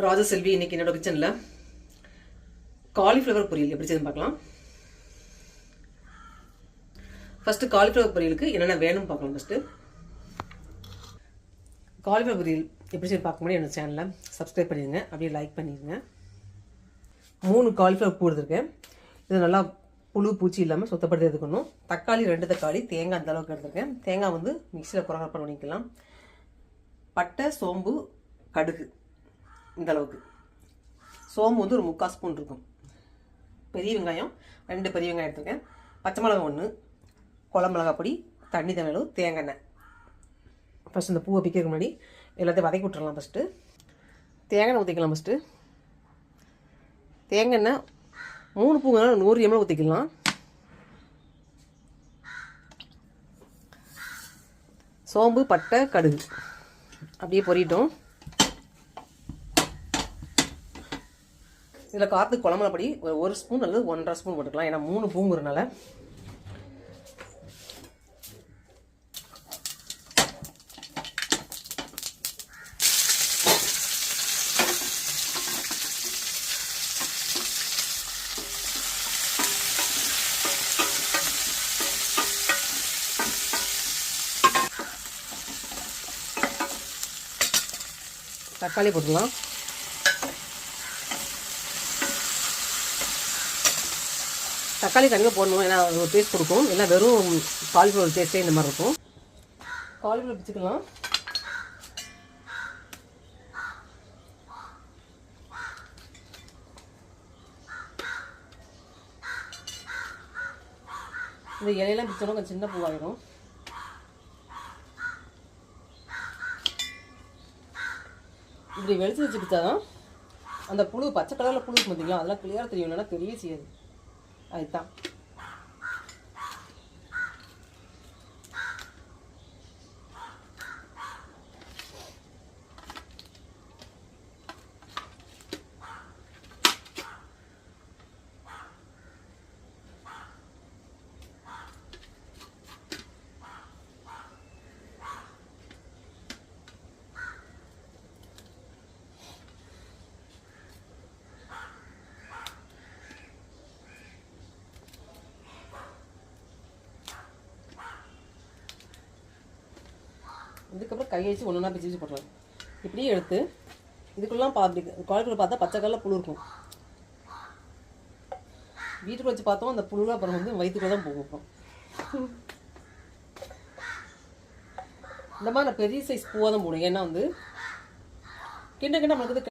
ராஜசெல்வி இன்னைக்கு என்னோட கிச்சனில் காலிஃப்ளவர் பொரியல் எப்படி செய்யுதுன்னு பார்க்கலாம். ஃபஸ்ட்டு காலிஃப்ளவர் பொரியலுக்கு என்னென்ன வேணும்னு பார்க்கலாம். ஃபஸ்ட்டு காலிஃப்ளவர் பொரியல் எப்படி செய்ய பார்க்க முடியும் என்னோட சேனலை சப்ஸ்கிரைப் பண்ணிடுங்க, அப்படியே லைக் பண்ணிடுங்க. 3 காலிஃப்ளவர் பூ எடுத்துருக்கேன். இது நல்லா புழு பூச்சி இல்லாமல் சுத்தப்படுத்தி எடுத்துக்கணும். தக்காளி 2 தக்காளி, தேங்காய் அந்த அளவுக்கு எடுத்துருக்கேன். தேங்காய் வந்து மிக்சியில் குறகரப்பாக பண்ணிக்கலாம். பட்டை, சோம்பு, கடுகு இந்த அளவுக்கு. சோம்பு வந்து ஒரு 3/4 ஸ்பூன் இருக்கும். பெரிய வெங்காயம் 2 பெரிய வெங்காயம் எடுத்துருக்கேன். பச்சை மிளகாய் 1, குழம்பு மிளகாய் பொடி, தண்ணி அளவு, தேங்காய் எண்ணெய். ஃபஸ்ட்டு இந்த பூவை பிக்கிறதுக்கு முன்னாடி எல்லாத்தையும் வதக்கி விட்டுறலாம். ஃபஸ்ட்டு தேங்காய் எண்ணெய் ஊற்றிக்கலாம். ஃபஸ்ட்டு தேங்காய் எண்ணெய் 3 பூங்கனால 100 ml ஊற்றிக்கலாம். சோம்பு, பட்டை, கடுகு அப்படியே பொரியட்டும். இதில் காரத்துக்கு குழம்புல படி ஒரு 1 ஸ்பூன் அல்லது 1.5 ஸ்பூன் போட்டுக்கலாம். ஏன்னா 3 பூங்குறதுனால. தக்காளி போட்டுக்கலாம். தக்காளி கண்டிப்பாக போடணும், ஏன்னா அது ஒரு டேஸ்ட் கொடுக்கும். இல்லை வெறும் காலிஃப்ளவர் டேஸ்ட்டே இந்த மாதிரி இருக்கும். காலிஃப்ளவர் பிச்சுக்கலாம். இந்த இலையெல்லாம் பிச்சோன்னா கொஞ்சம் சின்ன பூவாயிடும். இப்படி வெளிச்சு வச்சு பிச்சாதான் அந்த புழு பச்சை கலரில் புழு பார்த்தீங்களா, அதெல்லாம் கிளியராக தெரியும், இல்லைன்னா தெரிய செய்யாது. அதுதான் இதுக்கப்புறம் கையை வச்சு ஒன்றா பிச்சு பிச்சு போடலாம். இப்படியே எடுத்து இதுக்குள்ளலாம் காலிஃப்ளவர் பார்த்தா பச்சை கலரில் புழு இருக்கும். வீட்டுக்குள்ள வச்சு பார்த்தோம் அந்த புழுலாம் அப்புறம் வந்து வயிற்றுக்குள்ள தான் போகும். இந்த மாதிரி நான் பெரிய சைஸ் பூவாக தான் போடுவேன். ஏன்னா வந்து கிண்ட நம்மளுக்கு